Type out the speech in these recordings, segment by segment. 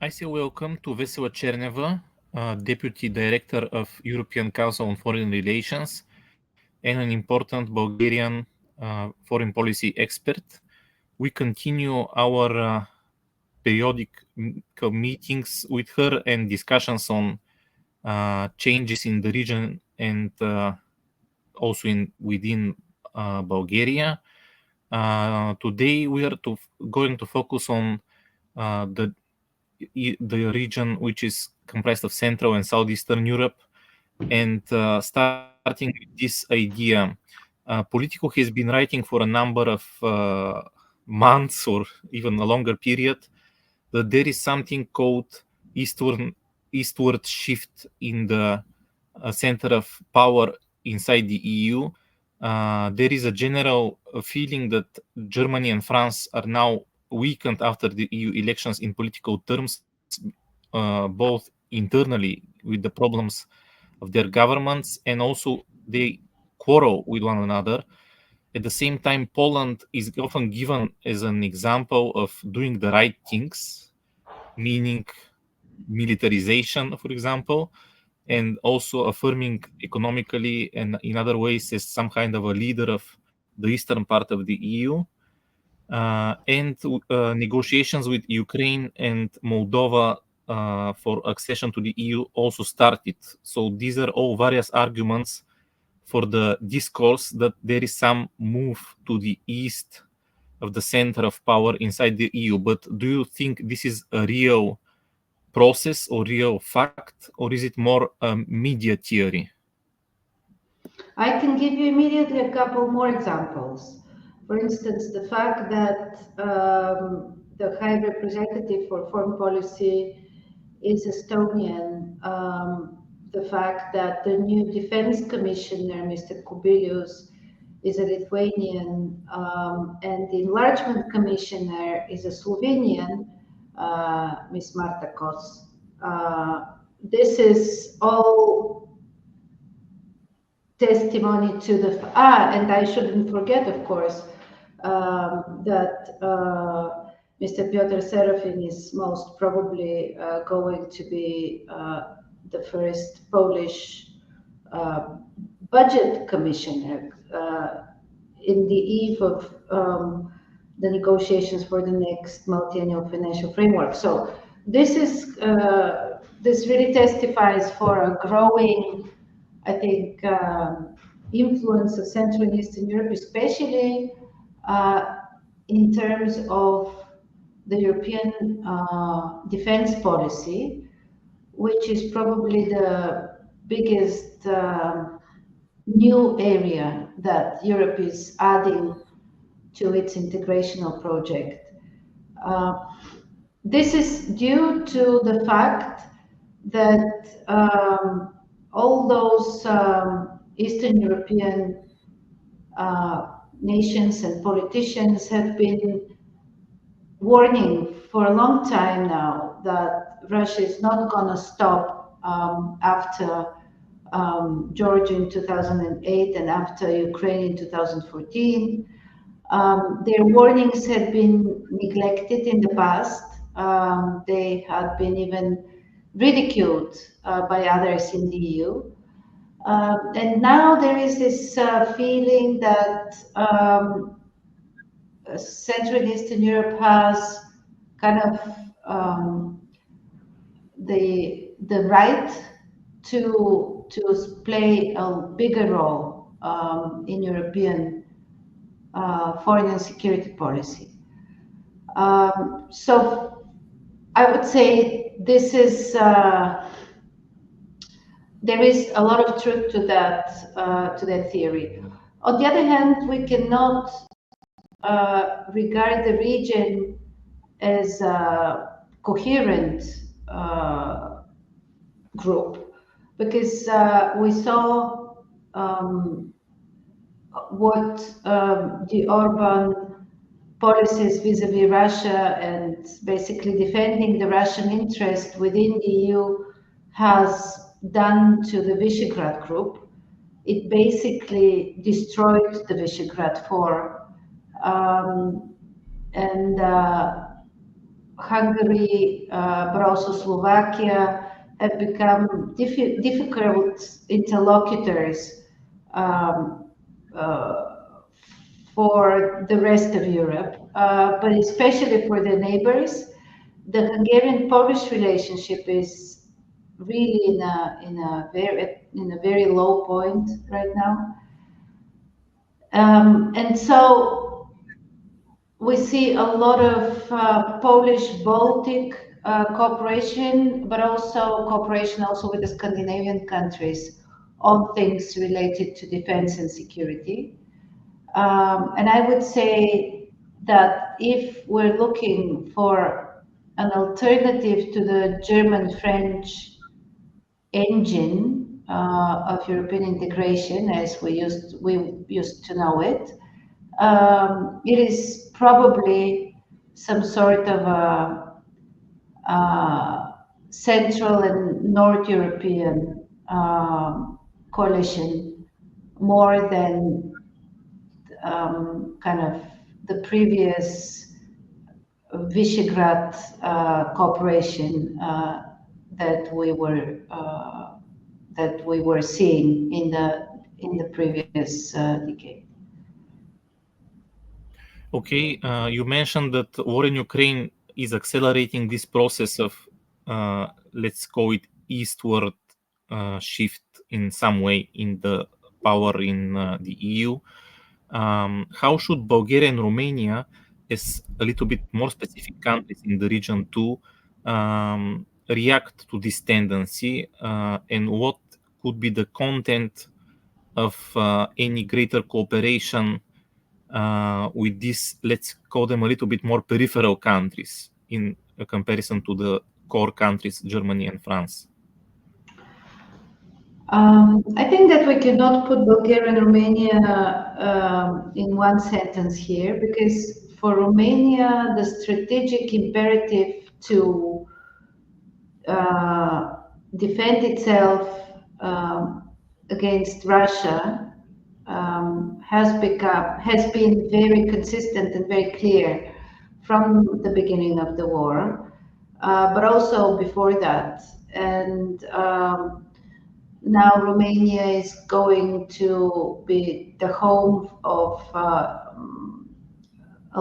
I say welcome to Vessela Tcherneva, Deputy Director of European Council on Foreign Relations and an important Bulgarian foreign policy expert. We continue our periodic meetings with her and discussions on changes in the region and also within Bulgaria. Today we are going to focus on the region which is comprised of Central and Southeastern Europe. And starting with this idea, Politico has been writing for a number of months or even a longer period that there is something called eastward shift in the center of power inside the EU. There is a general feeling that Germany and France are now weakened after the EU elections in political terms, both internally with the problems of their governments, and also they quarrel with one another. At the same time, Poland is often given as an example of doing the right things, meaning militarization, for example, and also affirming economically and in other ways as some kind of a leader of the eastern part of the EU. And negotiations with Ukraine and Moldova for accession to the EU also started. So these are all various arguments for the discourse that there is some move to the east of the center of power inside the EU. But do you think this is a real process or real fact, or is it more media theory? I can give you immediately a couple more examples. For instance, the fact that the High Representative for Foreign Policy is Estonian, the fact that the new Defense Commissioner, Mr. Kubilius, is a Lithuanian, and the Enlargement Commissioner is a Slovenian, Ms. Marta Kos. This is all testimony to the and I shouldn't forget, of course, that Mr. Piotr Serafin is most probably going to be the first Polish budget commissioner in the eve of the negotiations for the next multi-annual financial framework. So this is this really testifies for a growing, I think, influence of Central and Eastern Europe, especially in terms of the European defense policy, which is probably the biggest new area that Europe is adding to its integrational project. This is due to the fact that all those Eastern European nations and politicians have been warning for a long time now that Russia is not going to stop after Georgia in 2008 and after Ukraine in 2014. Their warnings had been neglected in the past. They had been even ridiculed by others in the EU. And now there is this feeling that Central and Eastern Europe has kind of the right to play a bigger role in European foreign and security policy. So I would say this is there is a lot of truth to that theory. On the other hand, we cannot regard the region as a coherent group, because we saw what the Orban policies vis-a-vis Russia and basically defending the Russian interest within the EU has done to the Visegrad group. It basically destroyed the Visegrad Four, and Hungary, but also Slovakia, have become difficult interlocutors um, for the rest of Europe, but especially for the neighbors. The Hungarian-Polish relationship is really in a very low point right now, and so we see a lot of Polish-Baltic cooperation, but also cooperation also with the Scandinavian countries on things related to defense and security. And I would say that if we're looking for an alternative to the German-French engine of European integration, as we used to know it, it is probably some sort of a Central and North European coalition more than kind of the previous Visegrad cooperation that we were seeing in the previous decade. Okay, you mentioned that war in Ukraine is accelerating this process of, let's call it, eastward shift in some way in the power in the EU. How should Bulgaria and Romania, as a little bit more specific countries in the region too, react to this tendency, and what could be the content of any greater cooperation with these, let's call them a little bit more peripheral countries in a comparison to the core countries, Germany and France? I think that we cannot put Bulgaria and Romania in one sentence here, because for Romania, the strategic imperative to defend itself against Russia has been very consistent and very clear from the beginning of the war, but also before that. And now Romania is going to be the home of a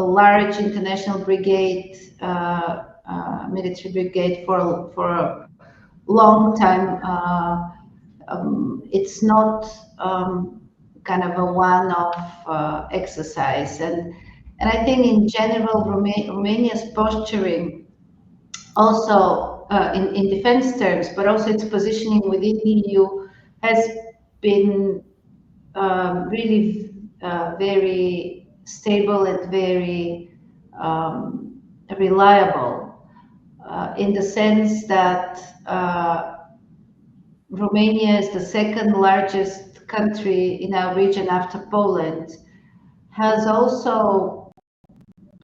large international brigade, military brigade for a long time. It's not kind of a one-off exercise, and I think in general Romania's posturing also in defense terms, but also its positioning within the EU has been really very stable and very reliable, in the sense that Romania is the second largest country in our region after Poland, has also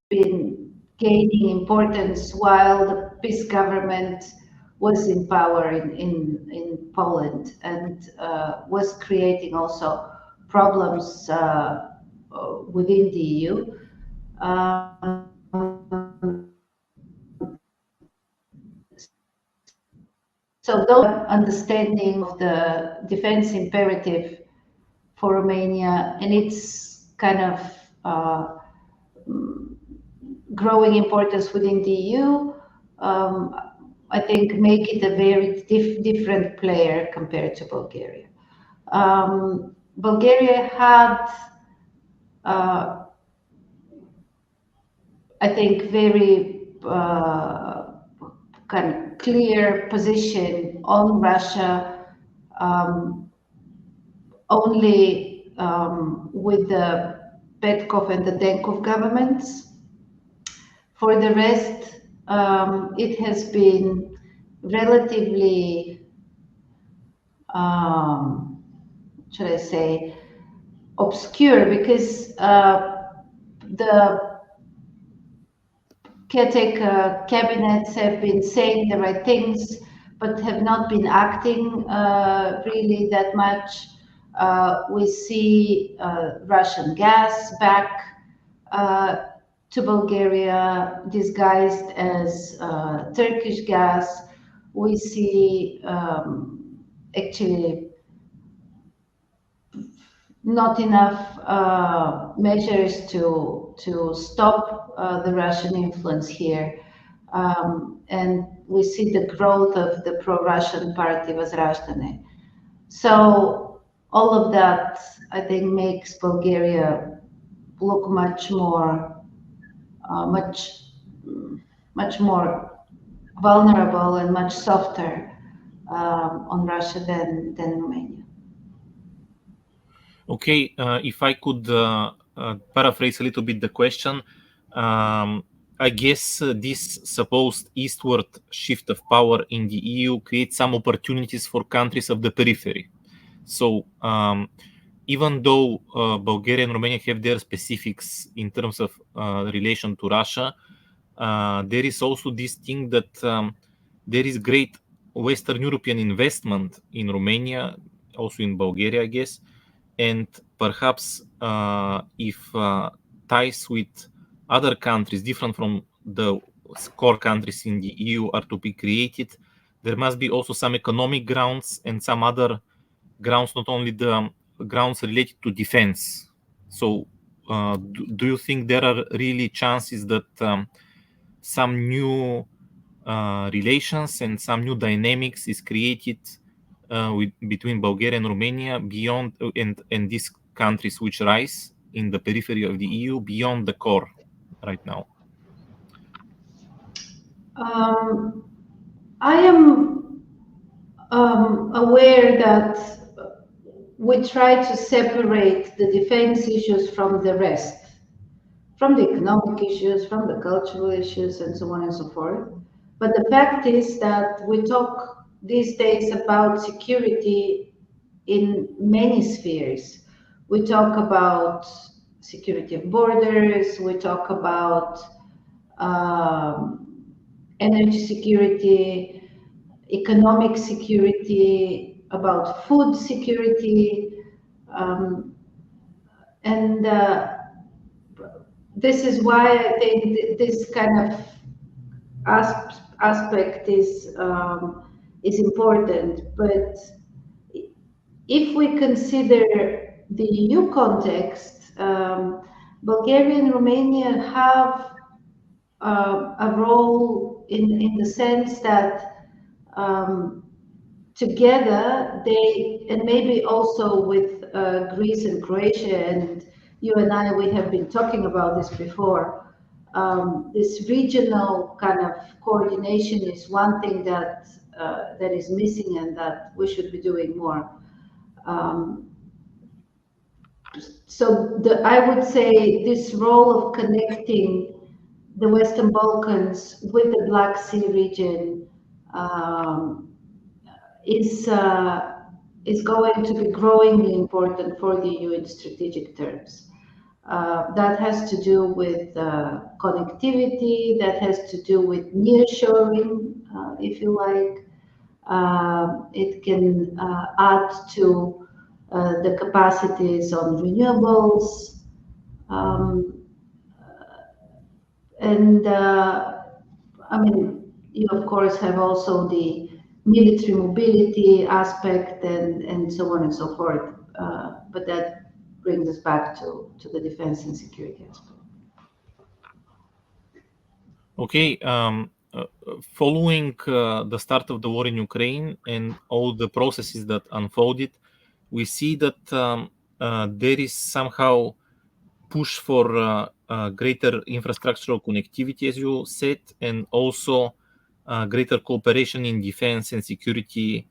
been gaining importance while the PiS government was in power in Poland, and was creating also problems within the EU. So those understanding of the defense imperative for Romania and its kind of growing importance within the EU, I think make it a very different player compared to Bulgaria. Bulgaria had, I think, very kind of clear position on Russia, only with the Petkov and the Denkov governments. For the rest, it has been relatively, should I say, obscure, because the caretaker cabinets have been saying the right things, but have not been acting really that much. We see Russian gas back to Bulgaria disguised as Turkish gas. We see actually not enough measures to stop the Russian influence here. And we see the growth of the pro-Russian party Возрождение. So all of that, I think, makes Bulgaria look much more vulnerable and much softer on Russia than Romania. Okay, if I could paraphrase a little bit the question, I guess this supposed eastward shift of power in the EU creates some opportunities for countries of the periphery. So even though Bulgaria and Romania have their specifics in terms of relation to Russia, there is also this thing that there is great Western European investment in Romania, also in Bulgaria, I guess. And perhaps if ties with other countries different from the core countries in the EU are to be created, there must be also some economic grounds and some other grounds, not only the grounds related to defense. So do you think there are really chances that some new relations and some new dynamics is created between Bulgaria and Romania beyond and these countries which rise in the periphery of the EU beyond the core right now? I am aware that we try to separate the defense issues from the rest, from the economic issues, from the cultural issues, and so on and so forth. But the fact is that we talk these days about security in many spheres. We talk about security of borders, we talk about energy security, economic security, about food security, and this is why I think this kind of aspect is important. But if we consider the EU context, Bulgaria and Romania have a role in the sense that together they, and maybe also with Greece and Croatia, and you and I, we have been talking about this before, this regional kind of coordination is one thing that that is missing and that we should be doing more. So I would say this role of connecting the Western Balkans with the Black Sea region is going to be growingly important for the EU in strategic terms. That has to do with connectivity, that has to do with nearshoring, if you like. It can add to the capacities on renewables. And I mean, you of course have also the military mobility aspect and so on and so forth. But that brings us back to the defense and security aspect. Okay, following the start of the war in Ukraine and all the processes that unfolded, we see that there is somehow push for greater infrastructural connectivity, as you said, and also greater cooperation in defense and security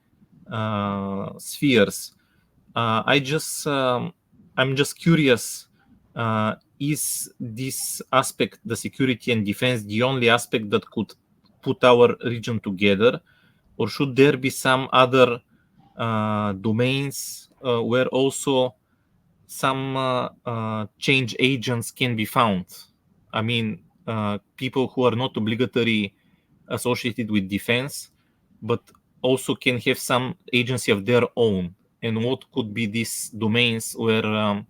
spheres. I'm just curious, is this aspect, the security and defense, the only aspect that could put our region together, or should there be some other domains where also some change agents can be found? I mean, people who are not obligatory associated with defense, but also can have some agency of their own. And what could be these domains where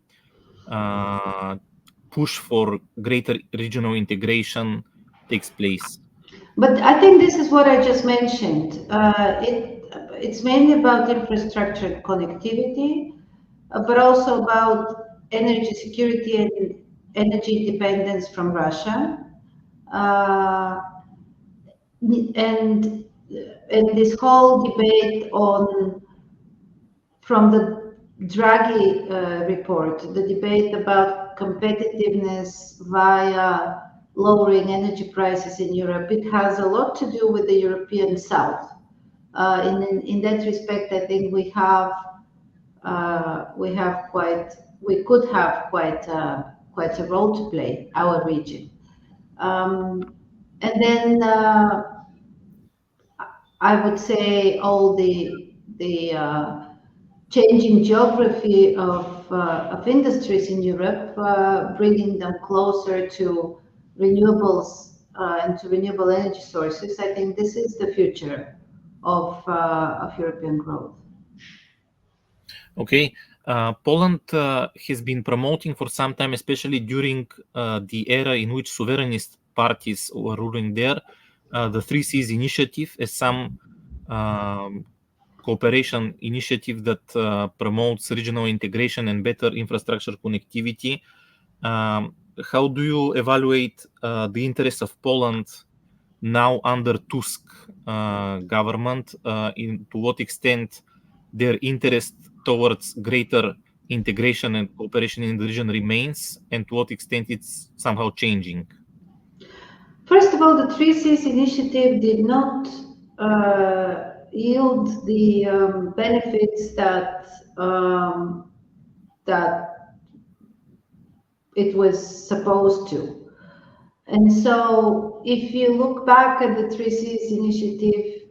push for greater regional integration takes place? But I think this is what I just mentioned. It's mainly about infrastructure connectivity, but also about energy security and energy independence from Russia. Uh, and and this whole debate on from the Draghi report, the debate about competitiveness via lowering energy prices in Europe, it has a lot to do with the European South. In that respect, I think we could have quite a role to play, our region. And then I would say all the changing geography of industries in Europe, bringing them closer to renewables and to renewable energy sources. I think this is the future of European growth. Okay. Poland has been promoting for some time, especially during the era in which sovereignist parties were ruling there, the Three Seas initiative as some cooperation initiative that promotes regional integration and better infrastructure connectivity. How do you evaluate the interests of Poland now under Tusk government? To what extent their interest towards greater integration and cooperation in the region remains, and to what extent it's somehow changing? First of all, the Three Seas initiative did not yield the benefits that it was supposed to. And so, if you look back at the Three Seas initiative,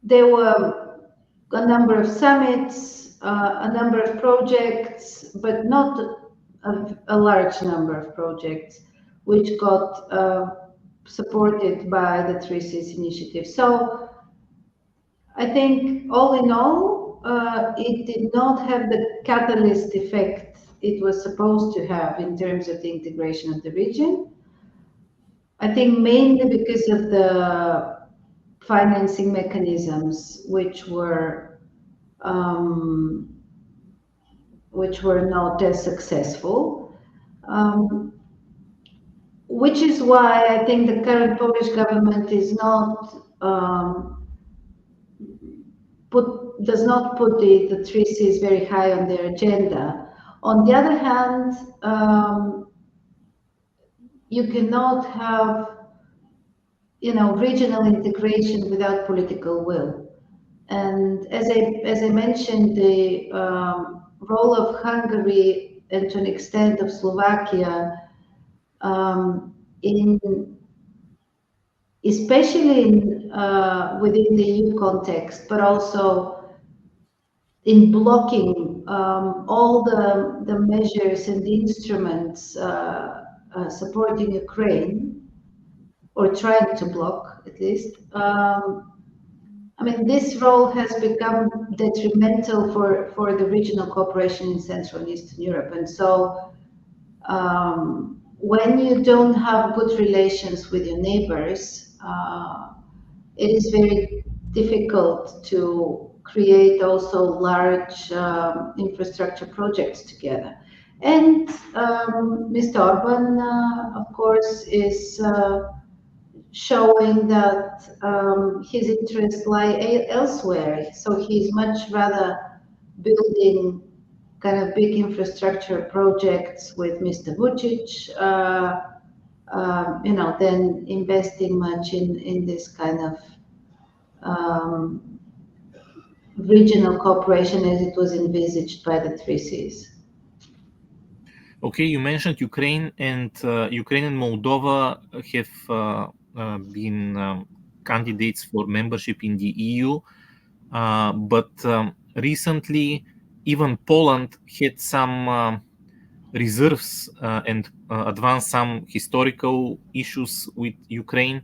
there were a number of summits, a number of projects, but not a large number of projects, which got supported by the Three Seas initiative. So I think all in all, it did not have the catalyst effect it was supposed to have in terms of the integration of the region. I think mainly because of the financing mechanisms, which were not as successful. Which is why I think the current Polish government is not does not put the Three Seas very high on their agenda. On the other hand, you cannot have regional integration without political will. And as I mentioned, the role of Hungary and to an extent of Slovakia especially within the EU context, but also in blocking all the measures and the instruments supporting Ukraine, or trying to block at least. I mean, this role has become detrimental for the regional cooperation in Central and Eastern Europe. And so when you don't have good relations with your neighbors, it is very difficult to create also large infrastructure projects together. And Mr. Orban, of course, is showing that his interests lie elsewhere. So he's much rather building kind of big infrastructure projects with Mr. Vučić, than investing much in this kind of regional cooperation as it was envisaged by the Three Seas. Okay, you mentioned Ukraine, and Ukraine and Moldova have been candidates for membership in the EU, but recently even Poland had some reserves and advanced some historical issues with Ukraine,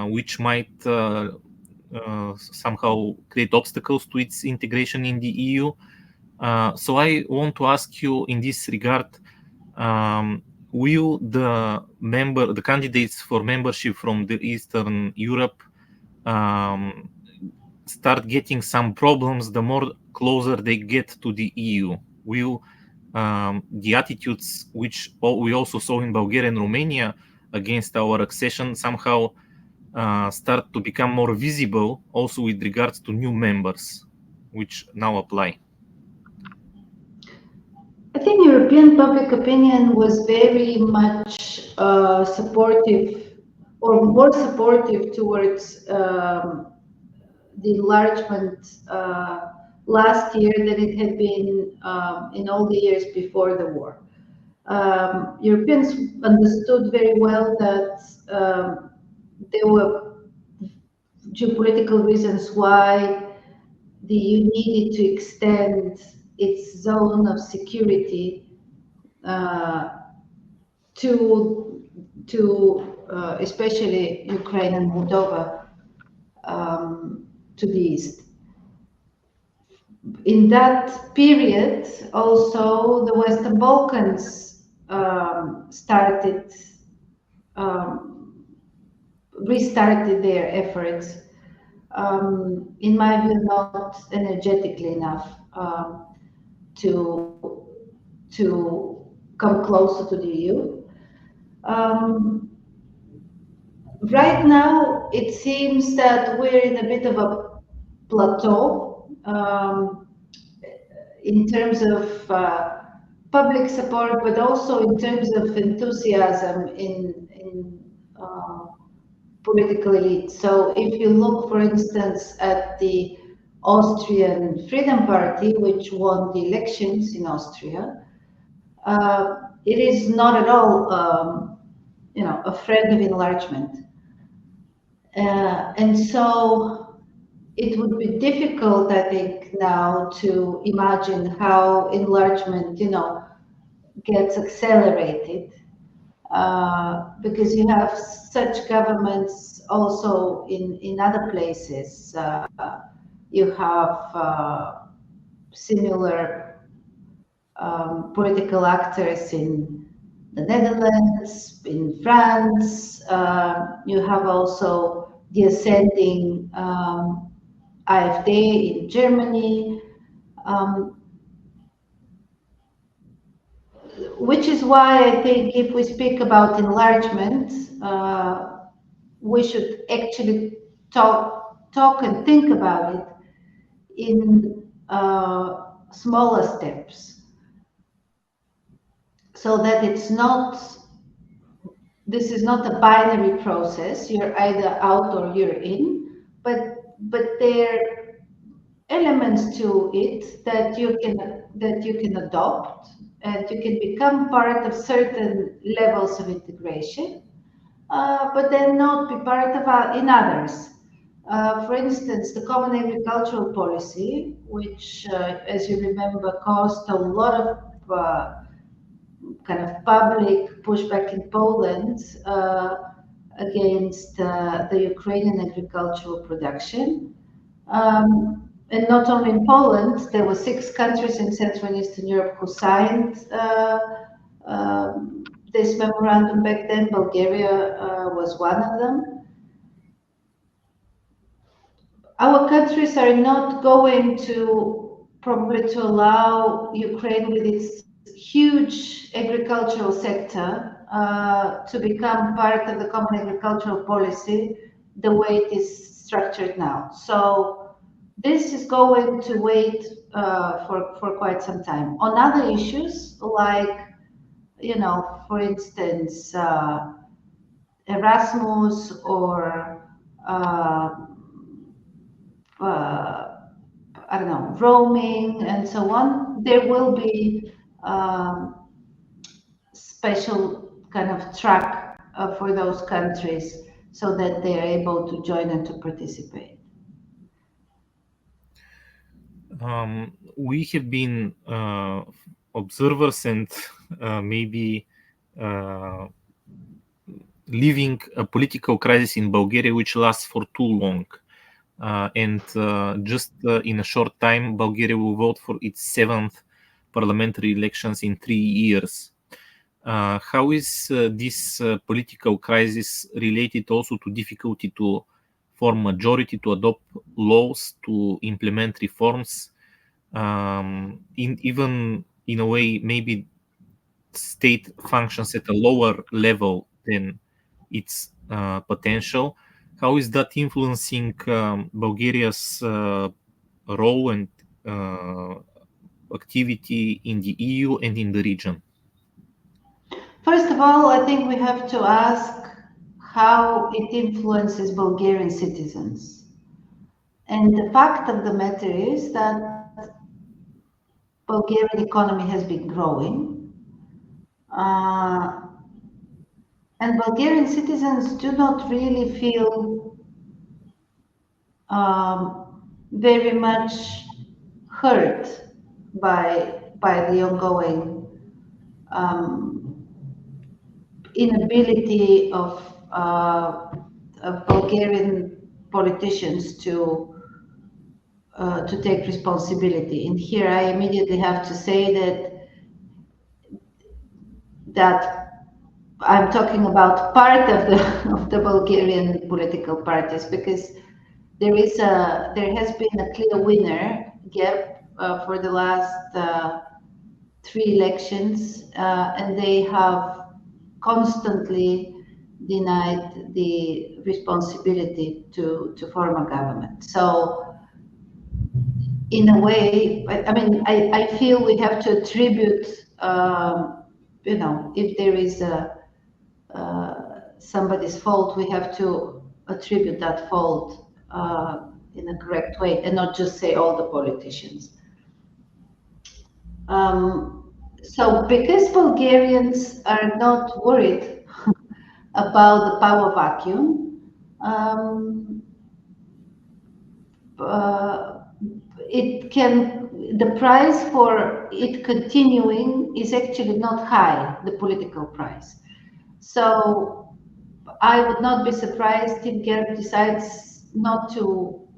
which might somehow create obstacles to its integration in the EU. So I want to ask you in this regard, will the candidates for membership from the Eastern Europe start getting some problems the more closer they get to the EU? Will the attitudes which we also saw in Bulgaria and Romania against our accession somehow start to become more visible also with regards to new members which now apply? I think European public opinion was very much supportive or more supportive towards the enlargement last year than it had been in all the years before the war. Europeans understood very well that there were geopolitical reasons why the EU needed to extend its zone of security to especially Ukraine and Moldova to the east. In that period, also the Western Balkans restarted their efforts. In my view, not energetically enough to come closer to the EU. Right now, it seems that we're in a bit of a plateau in terms of public support, but also in terms of enthusiasm in political elite. So if you look, for instance, at the Austrian Freedom Party, which won the elections in Austria, it is not at all, a friend of enlargement. And so it would be difficult, I think, now to imagine how enlargement, gets accelerated, because you have such governments also in other places. You have similar political actors in the Netherlands, in France. You have also the ascending AfD in Germany, which is why I think if we speak about enlargement, we should actually talk and think about it in smaller steps, so that this is not a binary process. You're either out or you're in, but there are elements to it that you can adopt, and you can become part of certain levels of integration, but then not be part of in others. For instance, the common agricultural policy, which, as you remember, caused a lot of kind of public pushback in Poland against the Ukrainian agricultural production. And not only in Poland, there were 6 countries in Central and Eastern Europe who signed this memorandum back then. Bulgaria was one of them. Our countries are not going to probably to allow Ukraine with its huge agricultural sector to become part of the common agricultural policy the way it is structured now. So this is going to wait for quite some time. On other issues, like, for instance, Erasmus or I don't know, roaming and so on, there will be special kind of track for those countries so that they're able to join and to participate. We have been observers and maybe living a political crisis in Bulgaria which lasts for too long. and just in a short time, Bulgaria will vote for its 7th parliamentary elections in 3 years. How is this political crisis related also to difficulty to form majority, to adopt laws, to implement reforms? Even in a way, maybe state functions at a lower level than its potential. How is that influencing Bulgaria's role and activity in the EU and in the region? First of all, I think we have to ask how it influences Bulgarian citizens. And the fact of the matter is that Bulgarian economy has been growing, and Bulgarian citizens do not really feel very much hurt by the ongoing inability of Bulgarian politicians to take responsibility. And here I immediately have to say that I'm talking about part of the of the Bulgarian political parties, because there has been a clear winner gap for the last 3 elections, and they have constantly denied the responsibility to form a government. So in a way, I mean, I feel we have to attribute, if there is somebody's fault, we have to attribute that fault in a correct way and not just say all the politicians. So because Bulgarians are not worried about the power vacuum, the price for it continuing is actually not high, the political price. So I would not be surprised if Gerb decides not to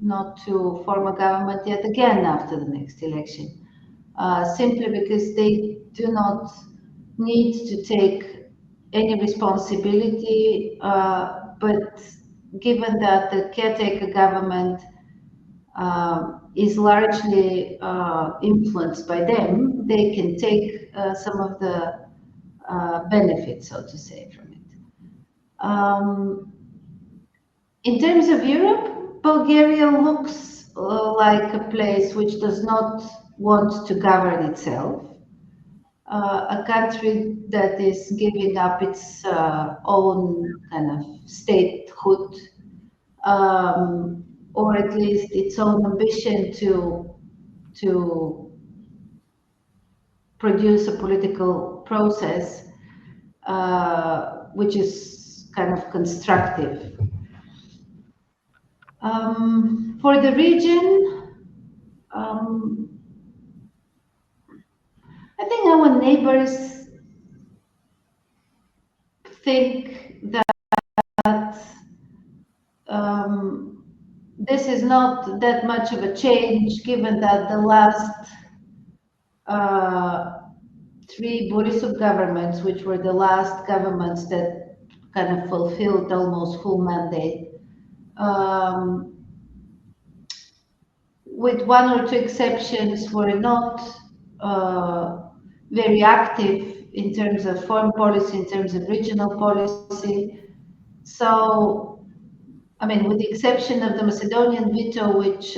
form a government yet again after the next election, simply because they do not need to take any responsibility. But given that the caretaker government is largely influenced by them, they can take some of the benefits, so to say, from it. In terms of Europe, Bulgaria looks like a place which does not want to govern itself, a country that is giving up its own kind of statehood, or at least its own ambition to produce a political process which is kind of constructive. For the region, I think our neighbors think that this is not that much of a change, given that the last 3 Borisov governments, which were the last governments that kind of fulfilled almost full mandate, with 1 or 2 exceptions, were not very active in terms of foreign policy, in terms of regional policy. So, I mean, with the exception of the Macedonian veto, which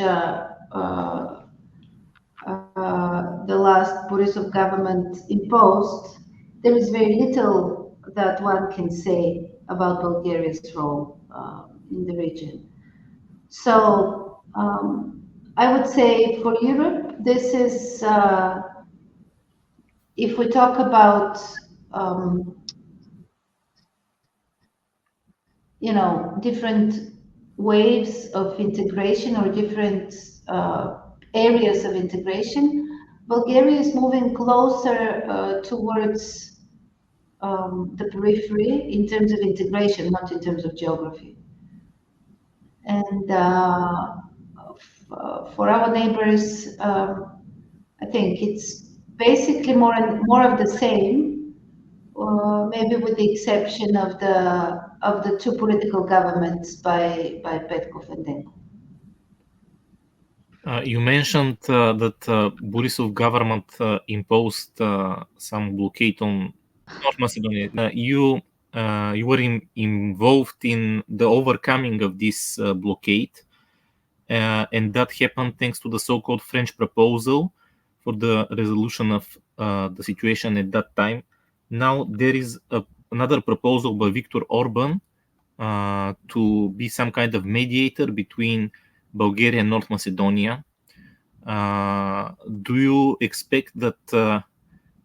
the last Borisov government imposed, there is very little that one can say about Bulgaria's role in the region. So I would say for Europe, this is, if we talk about, different waves of integration or different areas of integration, Bulgaria is moving closer towards the periphery in terms of integration, not in terms of geography. And for our neighbors, I think it's basically more of the same, maybe with the exception of the two political governments by Petkov and Denko. You mentioned that Borisov government imposed some blockade on North Macedonia. You were involved in the overcoming of this blockade, and that happened thanks to the so-called French proposal for the resolution of the situation at that time. Now there is another proposal by Viktor Orban to be some kind of mediator between Bulgaria and North Macedonia. Do you expect that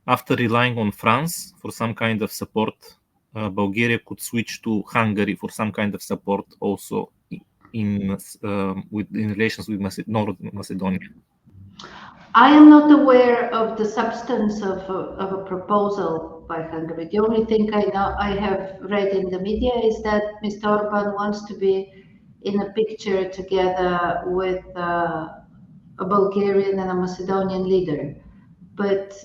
after relying on France for some kind of support, Bulgaria could switch to Hungary for some kind of support also in relations with North Macedonia? I am not aware of the substance of a proposal by Hungary. The only thing I have read in the media is that Mr. Orban wants to be in a picture together with a Bulgarian and a Macedonian leader. But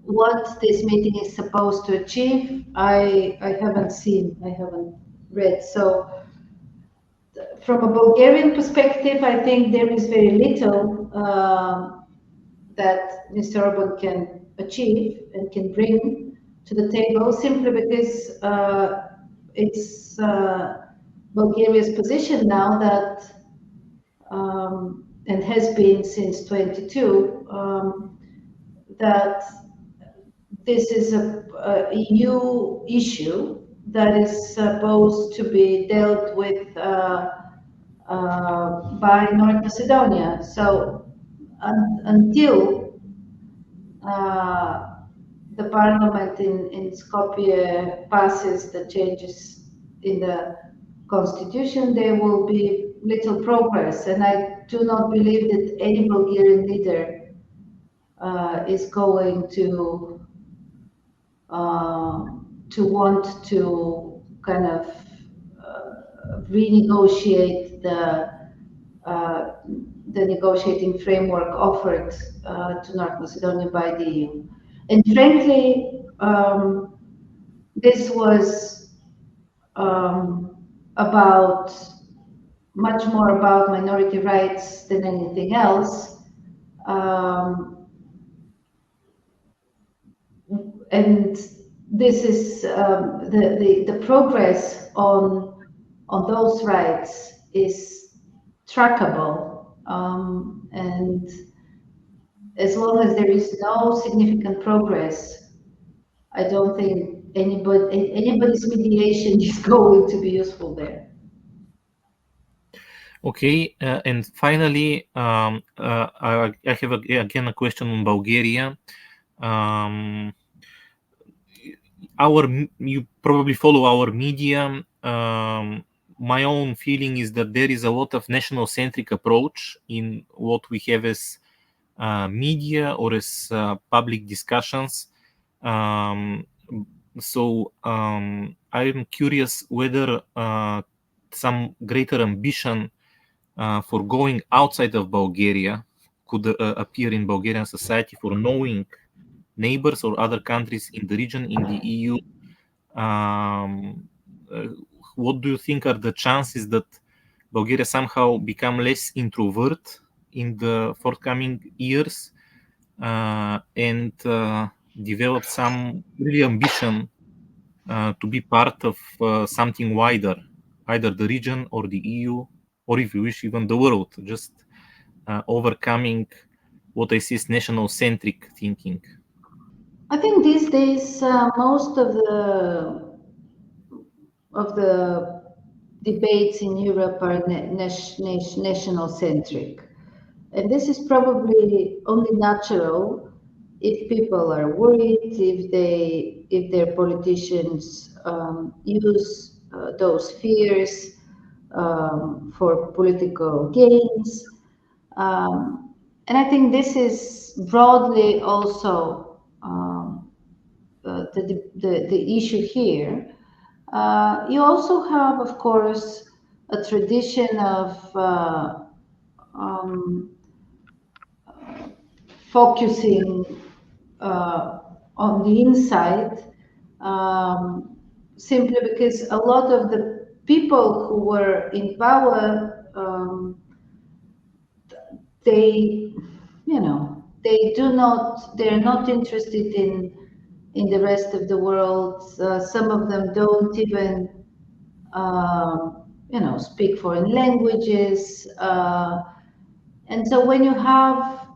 what this meeting is supposed to achieve, I haven't seen, I haven't read. So from a Bulgarian perspective, I think there is very little that Mr. Orban can achieve and can bring to the table, simply because it's Bulgaria's position now that, and has been since 22, that this is a EU issue that is supposed to be dealt with by North Macedonia. So until the parliament in Skopje passes the changes in the constitution, there will be little progress. And I do not believe that any Bulgarian leader is going to want to kind of renegotiate the negotiating framework offered to North Macedonia by the EU. And frankly, this was about much more about minority rights than anything else. And this is the progress on those rights is trackable, and as long as there is no significant progress, I don't think anybody's mediation is going to be useful there. Okay, and finally, I have again a question on Bulgaria. You probably follow our media. My own feeling is that there is a lot of national-centric approach in what we have as media or as public discussions. So I'm curious whether some greater ambition for going outside of Bulgaria could appear in Bulgarian society for knowing neighbors or other countries in the region, in the EU. What do you think are the chances that Bulgaria somehow become less introvert in the forthcoming years and develop some really ambition to be part of something wider, either the region or the EU, or if you wish, even the world, just overcoming what I see as national-centric thinking? I think these days most of the debates in Europe are national-centric, and this is probably only natural if people are worried, if their politicians use those fears for political gains, and I think this is broadly also the issue here. You also have, of course, a tradition of um, focusing on the inside, simply because a lot of the people who were in power, they, they're not interested in the rest of the world. Some of them don't even, speak foreign languages. And so when you have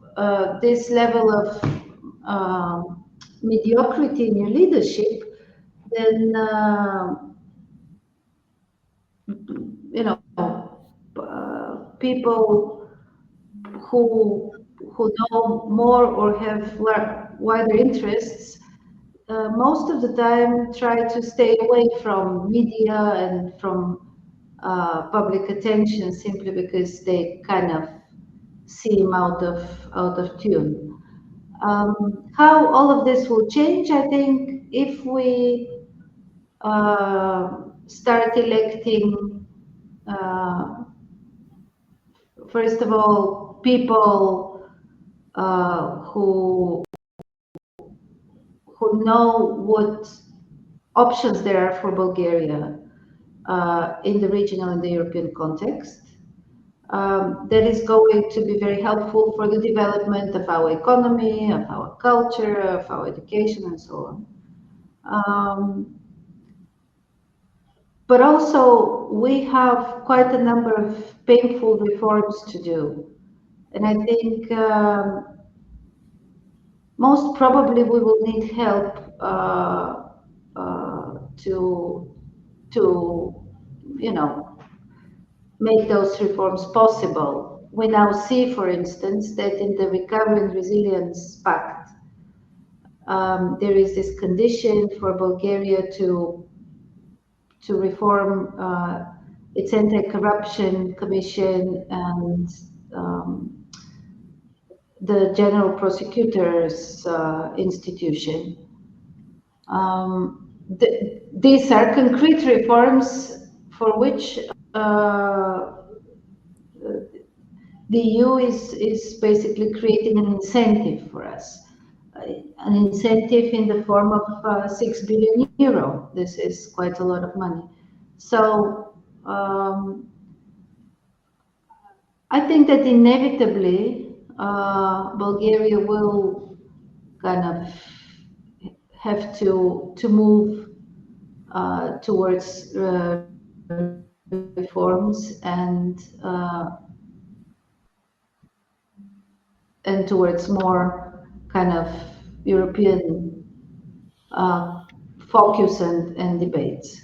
this level of mediocrity in your leadership, then people who know more or have wider interests, most of the time try to stay away from media and from public attention, simply because they kind of seem out of tune. How all of this will change, I think, if we start electing, first of all, people who know what options there are for Bulgaria in the regional and the European context. That is going to be very helpful for the development of our economy, of our culture, of our education, and so on. But also, we have quite a number of painful reforms to do. And I think most probably we will need help to make those reforms possible. We now see, for instance, that in the Recovery and Resilience Pact, there is this condition for Bulgaria to reform its anti-corruption commission and the General Prosecutor's institution. These are concrete reforms for which the EU is basically creating an incentive for us, an incentive in the form of 6 billion euro. This is quite a lot of money. So I think that inevitably Bulgaria will kind of have to move towards reforms and towards more kind of European focus and debates.